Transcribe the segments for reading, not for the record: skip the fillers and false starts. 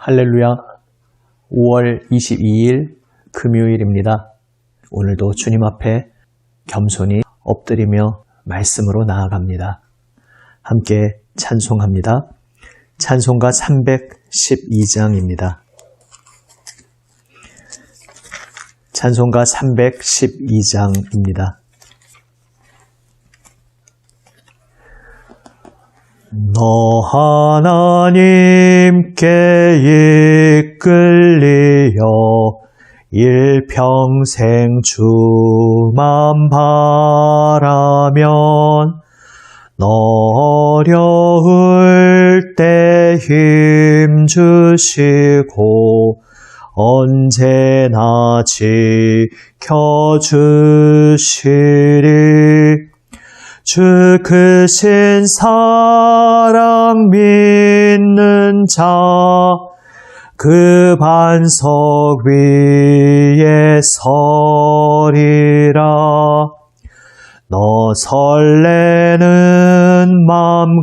할렐루야. 5월 22일 금요일입니다. 오늘도 주님 앞에 겸손히 엎드리며 말씀으로 나아갑니다. 함께 찬송합니다. 찬송가 312장입니다. 찬송가 312장입니다. 너 하나님께 이끌리어 일평생 주만 바라면 너 어려울 때 힘 주시고 언제나 지켜주시리. 주 크신 사랑 믿는 자 그 반석 위에 서리라. 너 설레는 맘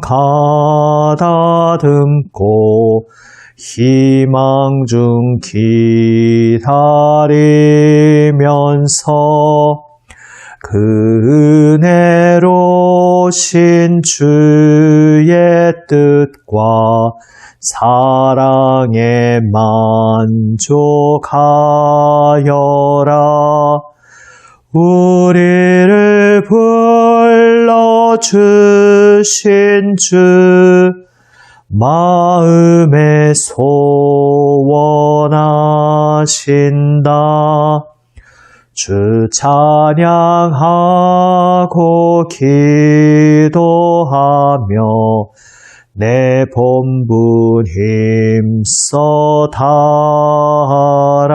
가다듬고 희망 중 기다리면서 그 은혜로신 주의 뜻과 사랑에 만족하여라. 우리를 불러주신 주 마음에 소원하신다. 주 찬양하고 기도하며 내 본분 힘써 다하라.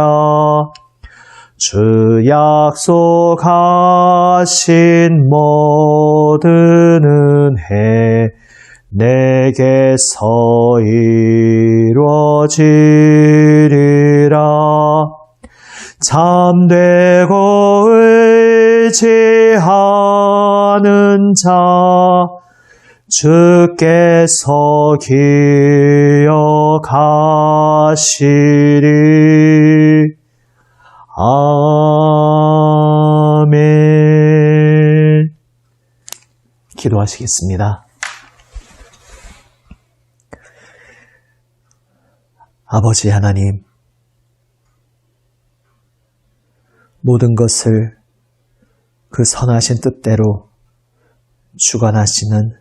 주 약속하신 모든 은혜 내게서 이루어지리라. 참되고 의지하는 자 주께서 기억하시리. 아멘. 기도하시겠습니다. 아버지 하나님, 모든 것을 그 선하신 뜻대로 주관하시는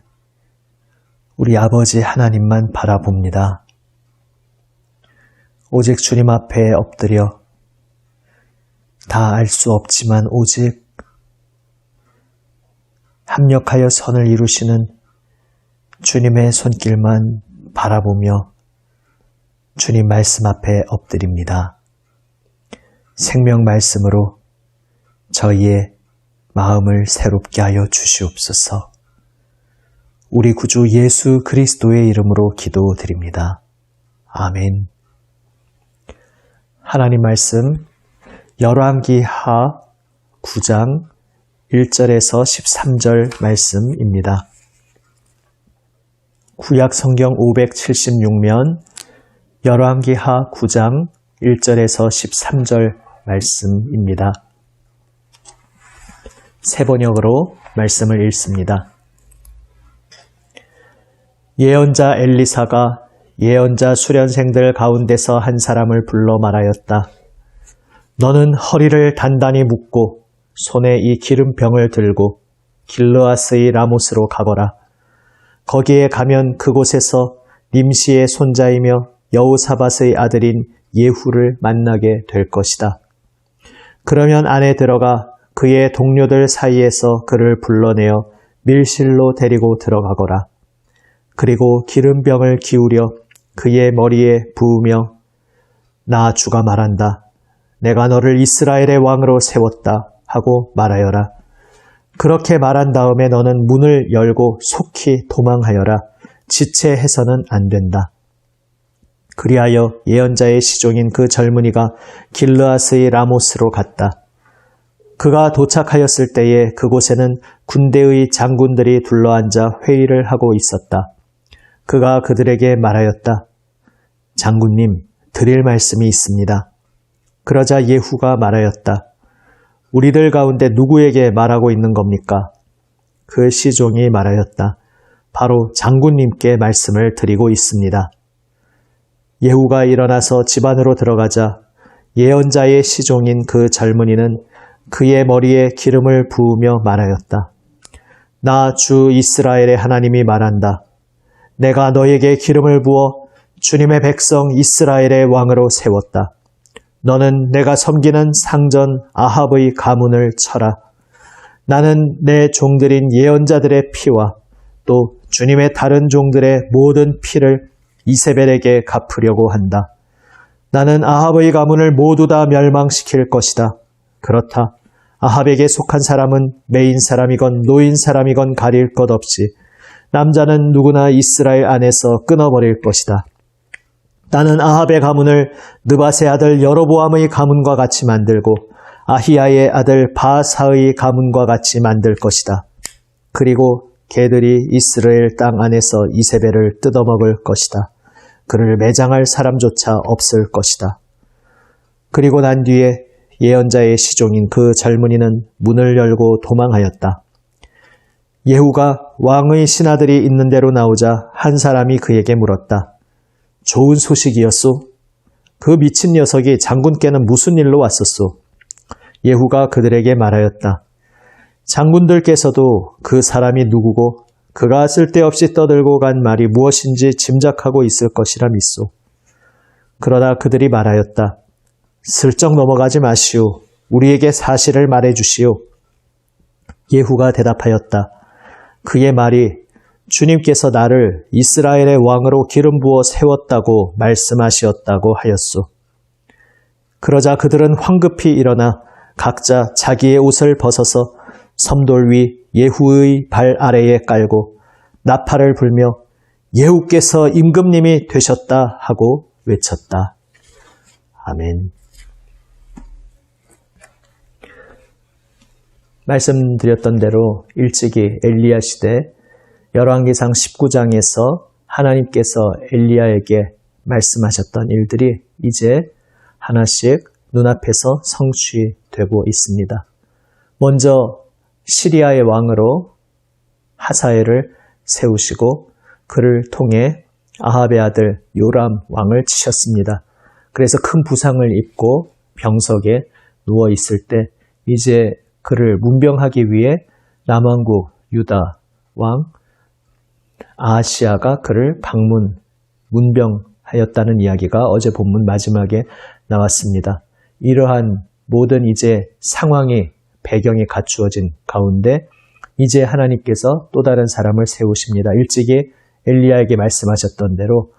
우리 아버지 하나님만 바라봅니다. 오직 주님 앞에 엎드려 다 알 수 없지만 오직 합력하여 선을 이루시는 주님의 손길만 바라보며 주님 말씀 앞에 엎드립니다. 생명 말씀으로 저희의 마음을 새롭게 하여 주시옵소서. 우리 구주 예수 그리스도의 이름으로 기도드립니다. 아멘. 하나님 말씀 열왕기하 9장 1절에서 13절 말씀입니다. 구약 성경 576면 열왕기하 9장 1절에서 13절 말씀입니다. 새 번역으로 말씀을 읽습니다. 예언자 엘리사가 예언자 수련생들 가운데서 한 사람을 불러 말하였다. 너는 허리를 단단히 묶고 손에 이 기름병을 들고 길르앗의 라못으로 가거라. 거기에 가면 그곳에서 님시의 손자이며 여호사밧의 아들인 예후를 만나게 될 것이다. 그러면 안에 들어가 그의 동료들 사이에서 그를 불러내어 밀실로 데리고 들어가거라. 그리고 기름병을 기울여 그의 머리에 부으며 나 주가 말한다. 내가 너를 이스라엘의 왕으로 세웠다 하고 말하여라. 그렇게 말한 다음에 너는 문을 열고 속히 도망하여라. 지체해서는 안 된다. 그리하여 예언자의 시종인 그 젊은이가 길르앗의 라못으로 갔다. 그가 도착하였을 때에 그곳에는 군대의 장군들이 둘러앉아 회의를 하고 있었다. 그가 그들에게 말하였다. 장군님, 드릴 말씀이 있습니다. 그러자 예후가 말하였다. 우리들 가운데 누구에게 말하고 있는 겁니까? 그 시종이 말하였다. 바로 장군님께 말씀을 드리고 있습니다. 예후가 일어나서 집 안으로 들어가자 예언자의 시종인 그 젊은이는 그의 머리에 기름을 부으며 말하였다. 나 주 이스라엘의 하나님이 말한다. 내가 너에게 기름을 부어 주님의 백성 이스라엘의 왕으로 세웠다. 너는 내가 섬기는 상전 아합의 가문을 쳐라. 나는 내 종들인 예언자들의 피와 또 주님의 다른 종들의 모든 피를 이세벨에게 갚으려고 한다. 나는 아합의 가문을 모두 다 멸망시킬 것이다. 그렇다. 아합에게 속한 사람은 메인 사람이건 노인 사람이건 가릴 것 없이 남자는 누구나 이스라엘 안에서 끊어버릴 것이다. 나는 아합의 가문을 느밧의 아들 여로보암의 가문과 같이 만들고 아히야의 아들 바사의 가문과 같이 만들 것이다. 그리고 개들이 이스라엘 땅 안에서 이세벨을 뜯어먹을 것이다. 그를 매장할 사람조차 없을 것이다. 그리고 난 뒤에 예언자의 시종인 그 젊은이는 문을 열고 도망하였다. 예후가 왕의 신하들이 있는 데로 나오자 한 사람이 그에게 물었다. 좋은 소식이었소? 그 미친 녀석이 장군께는 무슨 일로 왔었소? 예후가 그들에게 말하였다. 장군들께서도 그 사람이 누구고 그가 쓸데없이 떠들고 간 말이 무엇인지 짐작하고 있을 것이라 믿소. 그러나 그들이 말하였다. 슬쩍 넘어가지 마시오. 우리에게 사실을 말해주시오. 예후가 대답하였다. 그의 말이 주님께서 나를 이스라엘의 왕으로 기름 부어 세웠다고 말씀하시었다고 하였소. 그러자 그들은 황급히 일어나 각자 자기의 옷을 벗어서 섬돌 위 예후의 발 아래에 깔고 나팔을 불며 예후께서 임금님이 되셨다 하고 외쳤다. 아멘. 말씀드렸던 대로 일찍이 엘리야 시대 열왕기상 19장에서 하나님께서 엘리야에게 말씀하셨던 일들이 이제 하나씩 눈앞에서 성취되고 있습니다. 먼저 시리아의 왕으로 하사엘을 세우시고 그를 통해 아합의 아들 요람 왕을 치셨습니다. 그래서 큰 부상을 입고 병석에 누워 있을 때 이제 그를 문병하기 위해 남왕국 유다 왕 아하시아가 그를 문병하였다는 이야기가 어제 본문 마지막에 나왔습니다. 이러한 모든 이제 상황이 배경이 갖추어진 가운데 이제 하나님께서 또 다른 사람을 세우십니다. 일찍이 엘리야에게 말씀하셨던 대로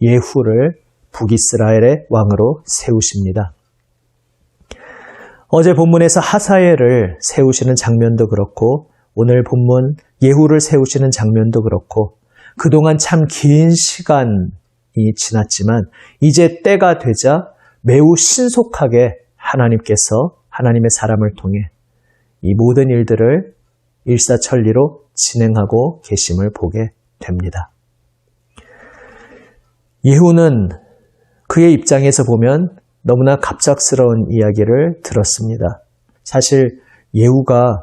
예후를 북이스라엘의 왕으로 세우십니다. 어제 본문에서 하사엘을 세우시는 장면도 그렇고 오늘 본문 예후를 세우시는 장면도 그렇고 그동안 참 긴 시간이 지났지만 이제 때가 되자 매우 신속하게 하나님께서 하나님의 사람을 통해 이 모든 일들을 일사천리로 진행하고 계심을 보게 됩니다. 예후는 그의 입장에서 보면 너무나 갑작스러운 이야기를 들었습니다. 사실 예후가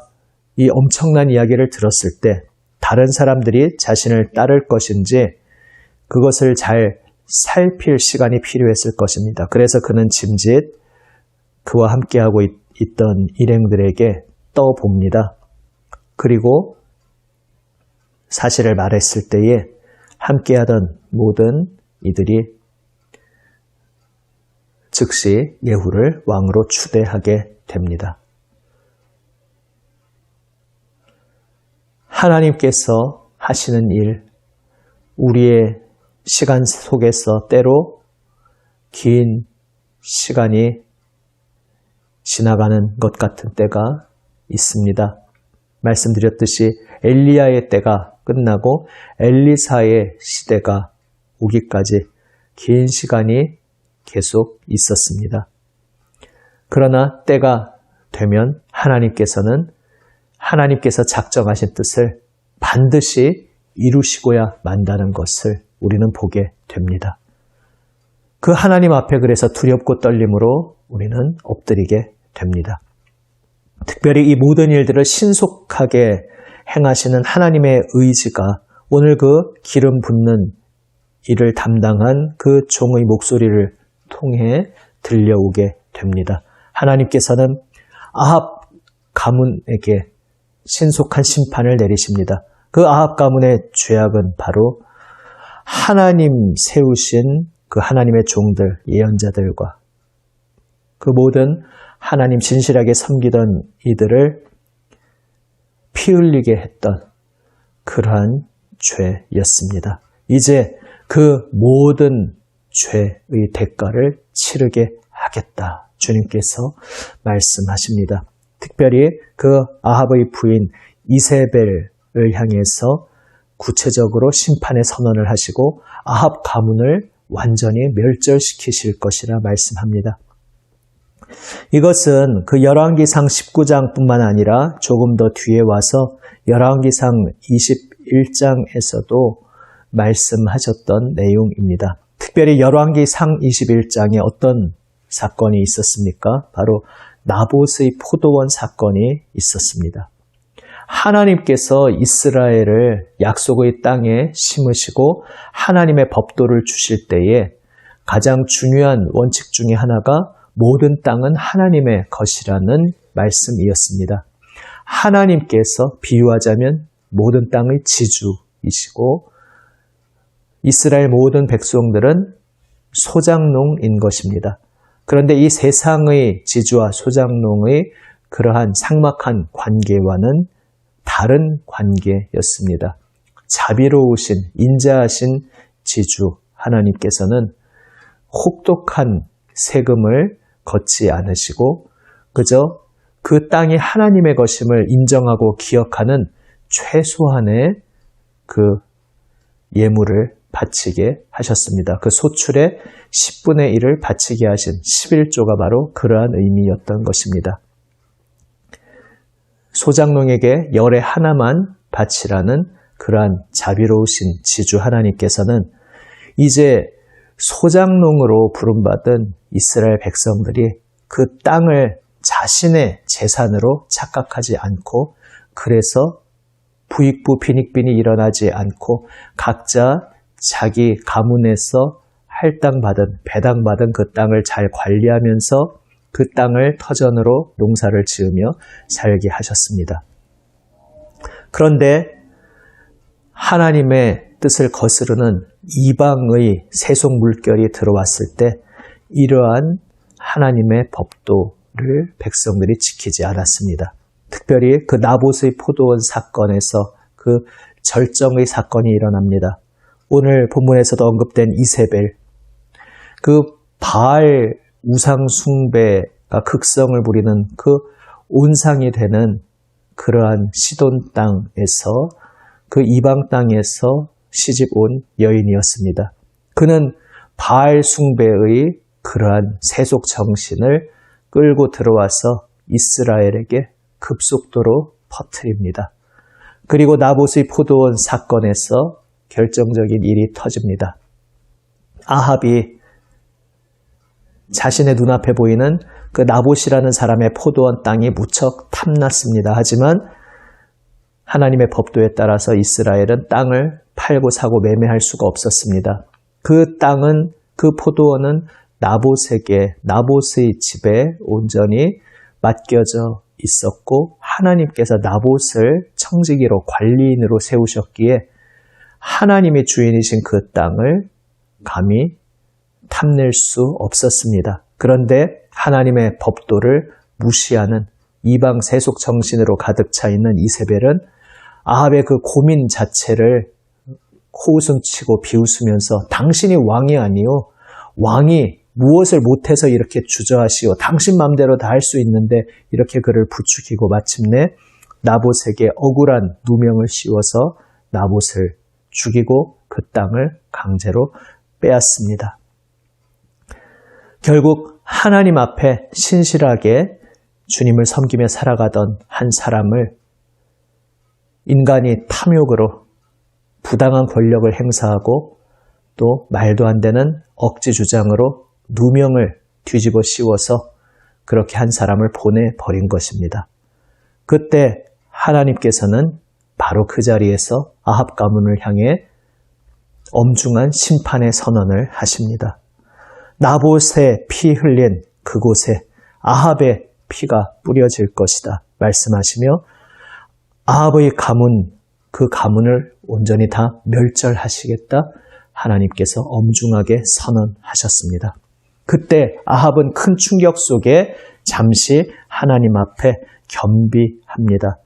이 엄청난 이야기를 들었을 때 다른 사람들이 자신을 따를 것인지 그것을 잘 살필 시간이 필요했을 것입니다. 그래서 그는 짐짓 그와 함께하고 있던 일행들에게 떠봅니다. 그리고 사실을 말했을 때에 함께하던 모든 이들이 즉시 예후를 왕으로 추대하게 됩니다. 하나님께서 하시는 일, 우리의 시간 속에서 때로 긴 시간이 지나가는 것 같은 때가 있습니다. 말씀드렸듯이 엘리야의 때가 끝나고 엘리사의 시대가 오기까지 긴 시간이 계속 있었습니다. 그러나 때가 되면 하나님께서 작정하신 뜻을 반드시 이루시고야 만다는 것을 우리는 보게 됩니다. 그 하나님 앞에 그래서 두렵고 떨림으로 우리는 엎드리게 됩니다. 특별히 이 모든 일들을 신속하게 행하시는 하나님의 의지가 오늘 그 기름 붓는 일을 담당한 그 종의 목소리를 통해 들려오게 됩니다. 하나님께서는 아합 가문에게 신속한 심판을 내리십니다. 그 아합 가문의 죄악은 바로 하나님 세우신 그 하나님의 종들, 예언자들과 그 모든 하나님 진실하게 섬기던 이들을 피 흘리게 했던 그러한 죄였습니다. 이제 그 모든 죄의 대가를 치르게 하겠다. 주님께서 말씀하십니다. 특별히 그 아합의 부인 이세벨을 향해서 구체적으로 심판의 선언을 하시고 아합 가문을 완전히 멸절시키실 것이라 말씀합니다. 이것은 그 열왕기상 19장뿐만 아니라 조금 더 뒤에 와서 열왕기상 21장에서도 말씀하셨던 내용입니다. 특별히 열왕기상 21장에 어떤 사건이 있었습니까? 바로 나봇의 포도원 사건이 있었습니다. 하나님께서 이스라엘을 약속의 땅에 심으시고 하나님의 법도를 주실 때에 가장 중요한 원칙 중에 하나가 모든 땅은 하나님의 것이라는 말씀이었습니다. 하나님께서 비유하자면 모든 땅의 지주이시고 이스라엘 모든 백성들은 소작농인 것입니다. 그런데 이 세상의 지주와 소작농의 그러한 삭막한 관계와는 다른 관계였습니다. 자비로우신 인자하신 지주 하나님께서는 혹독한 세금을 걷지 않으시고 그저 그 땅이 하나님의 것임을 인정하고 기억하는 최소한의 그 예물을 바치게 하셨습니다. 그 소출의 10분의 1을 바치게 하신 11조가 바로 그러한 의미였던 것입니다. 소작농에게 열의 하나만 바치라는 그러한 자비로우신 지주 하나님께서는 이제 소작농으로 부름받은 이스라엘 백성들이 그 땅을 자신의 재산으로 착각하지 않고 그래서 부익부 빈익빈이 일어나지 않고 각자 자기 가문에서 할당받은 배당받은 그 땅을 잘 관리하면서 그 땅을 터전으로 농사를 지으며 살게 하셨습니다. 그런데 하나님의 뜻을 거스르는 이방의 세속 물결이 들어왔을 때 이러한 하나님의 법도를 백성들이 지키지 않았습니다. 특별히 그 나봇의 포도원 사건에서 그 절정의 사건이 일어납니다. 오늘 본문에서도 언급된 이세벨, 그 바알 우상 숭배가 극성을 부리는 그 온상이 되는 그러한 시돈 땅에서 그 이방 땅에서 시집 온 여인이었습니다. 그는 바알 숭배의 그러한 세속 정신을 끌고 들어와서 이스라엘에게 급속도로 퍼뜨립니다. 그리고 나봇의 포도원 사건에서 결정적인 일이 터집니다. 아합이 자신의 눈앞에 보이는 그 나봇이라는 사람의 포도원 땅이 무척 탐났습니다. 하지만 하나님의 법도에 따라서 이스라엘은 땅을 팔고 사고 매매할 수가 없었습니다. 그 땅은, 그 포도원은 나봇에게, 나봇의 집에 온전히 맡겨져 있었고 하나님께서 나봇을 청지기로 관리인으로 세우셨기에 하나님이 주인이신 그 땅을 감히 탐낼 수 없었습니다. 그런데 하나님의 법도를 무시하는 이방 세속 정신으로 가득 차 있는 이세벨은 아합의 그 고민 자체를 코웃음치고 비웃으면서 당신이 왕이 아니요 왕이 무엇을 못해서 이렇게 주저하시오. 당신 맘대로 다 할 수 있는데 이렇게 그를 부추기고 마침내 나봇에게 억울한 누명을 씌워서 나봇을 죽이고 그 땅을 강제로 빼앗습니다. 결국 하나님 앞에 신실하게 주님을 섬기며 살아가던 한 사람을 인간이 탐욕으로 부당한 권력을 행사하고 또 말도 안 되는 억지 주장으로 누명을 뒤집어 씌워서 그렇게 한 사람을 보내버린 것입니다. 그때 하나님께서는 바로 그 자리에서 아합 가문을 향해 엄중한 심판의 선언을 하십니다. 나봇의 피 흘린 그곳에 아합의 피가 뿌려질 것이다 말씀하시며 아합의 가문, 그 가문을 온전히 다 멸절하시겠다 하나님께서 엄중하게 선언하셨습니다. 그때 아합은 큰 충격 속에 잠시 하나님 앞에 겸비합니다.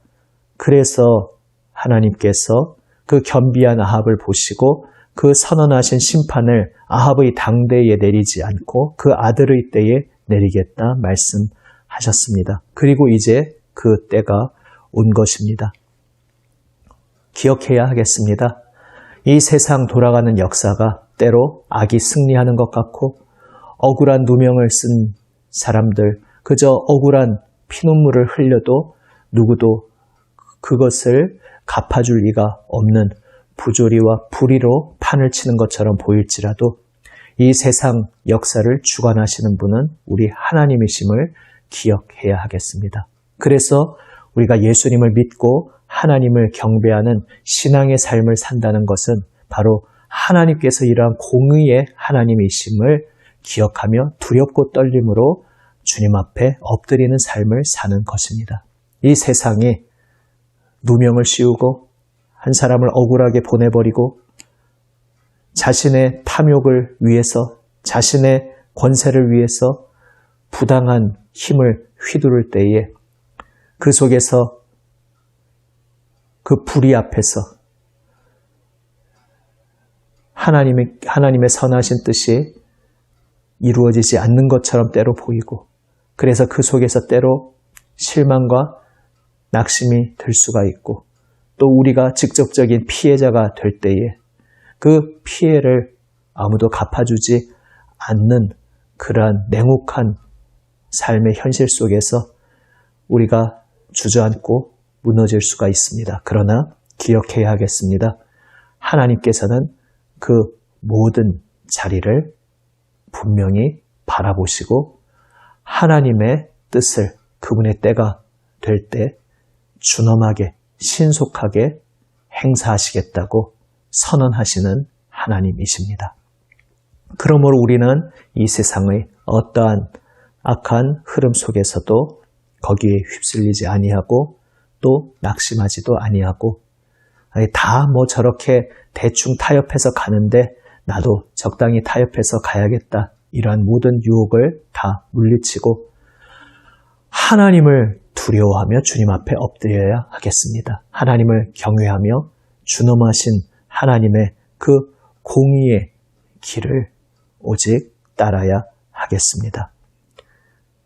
그래서 하나님께서 그 겸비한 아합을 보시고 그 선언하신 심판을 아합의 당대에 내리지 않고 그 아들의 때에 내리겠다 말씀하셨습니다. 그리고 이제 그 때가 온 것입니다. 기억해야 하겠습니다. 이 세상 돌아가는 역사가 때로 악이 승리하는 것 같고 억울한 누명을 쓴 사람들, 그저 억울한 피눈물을 흘려도 누구도 그것을 갚아줄 리가 없는 부조리와 불의로 판을 치는 것처럼 보일지라도 이 세상 역사를 주관하시는 분은 우리 하나님이심을 기억해야 하겠습니다. 그래서 우리가 예수님을 믿고 하나님을 경배하는 신앙의 삶을 산다는 것은 바로 하나님께서 이러한 공의의 하나님이심을 기억하며 두렵고 떨림으로 주님 앞에 엎드리는 삶을 사는 것입니다. 이 세상이 누명을 씌우고 한 사람을 억울하게 보내버리고 자신의 탐욕을 위해서 자신의 권세를 위해서 부당한 힘을 휘두를 때에 그 속에서 그 불의 앞에서 하나님의 선하신 뜻이 이루어지지 않는 것처럼 때로 보이고 그래서 그 속에서 때로 실망과 낙심이 들 수가 있고 또 우리가 직접적인 피해자가 될 때에 그 피해를 아무도 갚아주지 않는 그러한 냉혹한 삶의 현실 속에서 우리가 주저앉고 무너질 수가 있습니다. 그러나 기억해야 하겠습니다. 하나님께서는 그 모든 자리를 분명히 바라보시고 하나님의 뜻을 그분의 때가 될 때 준엄하게 신속하게 행사하시겠다고 선언하시는 하나님이십니다. 그러므로 우리는 이 세상의 어떠한 악한 흐름 속에서도 거기에 휩쓸리지 아니하고 또 낙심하지도 아니하고 다 뭐 저렇게 대충 타협해서 가는데 나도 적당히 타협해서 가야겠다. 이러한 모든 유혹을 다 물리치고 하나님을 두려워하며 주님 앞에 엎드려야 하겠습니다. 하나님을 경외하며 준엄하신 하나님의 그 공의의 길을 오직 따라야 하겠습니다.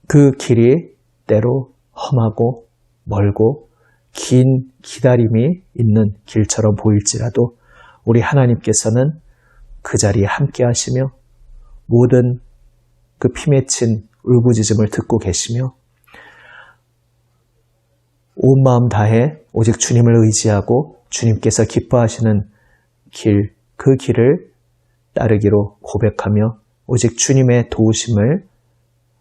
그 길이 때로 험하고 멀고 긴 기다림이 있는 길처럼 보일지라도 우리 하나님께서는 그 자리에 함께 하시며 모든 그 피맺힌 울부짖음을 듣고 계시며 온 마음 다해 오직 주님을 의지하고 주님께서 기뻐하시는 길, 그 길을 따르기로 고백하며 오직 주님의 도우심을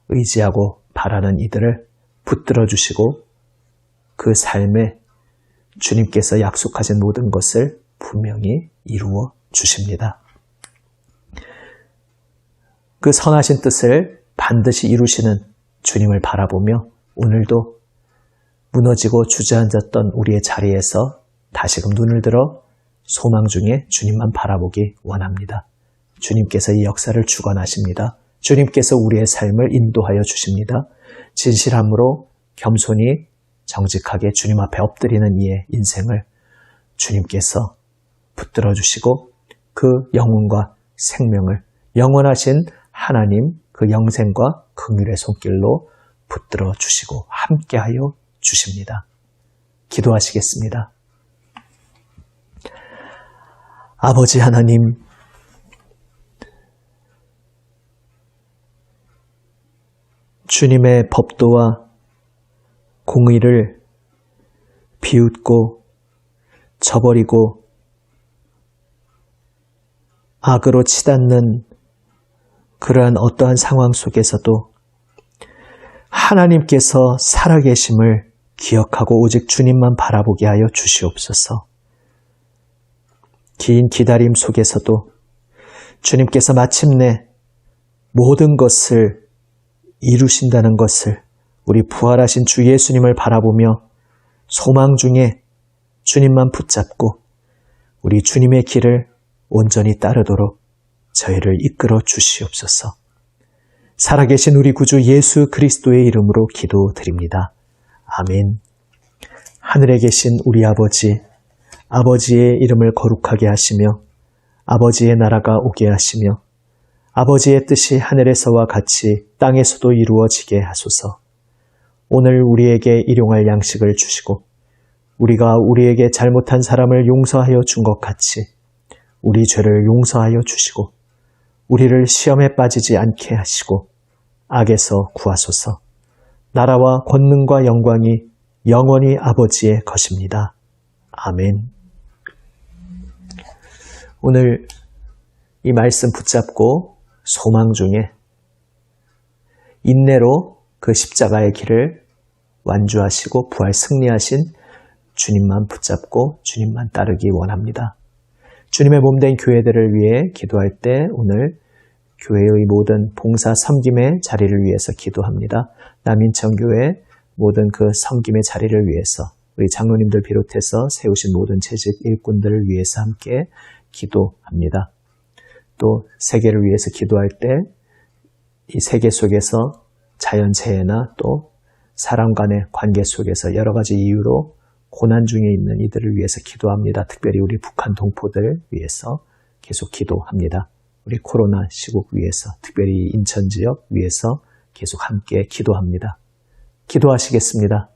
의지하고 바라는 이들을 붙들어 주시고 그 삶에 주님께서 약속하신 모든 것을 분명히 이루어 주십니다. 그 선하신 뜻을 반드시 이루시는 주님을 바라보며 오늘도 무너지고 주저앉았던 우리의 자리에서 다시금 눈을 들어 소망 중에 주님만 바라보기 원합니다. 주님께서 이 역사를 주관하십니다. 주님께서 우리의 삶을 인도하여 주십니다. 진실함으로 겸손히 정직하게 주님 앞에 엎드리는 이의 인생을 주님께서 붙들어 주시고 그 영혼과 생명을 영원하신 하나님 그 영생과 긍휼의 손길로 붙들어 주시고 함께하여 주십니다. 기도하시겠습니다. 아버지 하나님, 주님의 법도와 공의를 비웃고 저버리고 악으로 치닫는 그러한 어떠한 상황 속에서도 하나님께서 살아계심을 기억하고 오직 주님만 바라보게 하여 주시옵소서. 긴 기다림 속에서도 주님께서 마침내 모든 것을 이루신다는 것을 우리 부활하신 주 예수님을 바라보며 소망 중에 주님만 붙잡고 우리 주님의 길을 온전히 따르도록 저희를 이끌어 주시옵소서. 살아계신 우리 구주 예수 그리스도의 이름으로 기도드립니다. 아멘. 하늘에 계신 우리 아버지, 아버지의 이름을 거룩하게 하시며 아버지의 나라가 오게 하시며 아버지의 뜻이 하늘에서와 같이 땅에서도 이루어지게 하소서. 오늘 우리에게 일용할 양식을 주시고 우리가 우리에게 잘못한 사람을 용서하여 준 것 같이 우리 죄를 용서하여 주시고 우리를 시험에 빠지지 않게 하시고 악에서 구하소서. 나라와 권능과 영광이 영원히 아버지의 것입니다. 아멘. 오늘 이 말씀 붙잡고 소망 중에 인내로 그 십자가의 길을 완주하시고 부활 승리하신 주님만 붙잡고 주님만 따르기 원합니다. 주님의 몸된 교회들을 위해 기도할 때 오늘 교회의 모든 봉사 섬김의 자리를 위해서 기도합니다. 남인천교회 모든 그 섬김의 자리를 위해서 우리 장로님들 비롯해서 세우신 모든 재직 일꾼들을 위해서 함께 기도합니다. 또 세계를 위해서 기도할 때 이 세계 속에서 자연재해나 또 사람 간의 관계 속에서 여러 가지 이유로 고난 중에 있는 이들을 위해서 기도합니다. 특별히 우리 북한 동포들 위해서 계속 기도합니다. 우리 코로나 시국 위해서, 특별히 인천 지역 위해서 계속 함께 기도합니다. 기도하시겠습니다.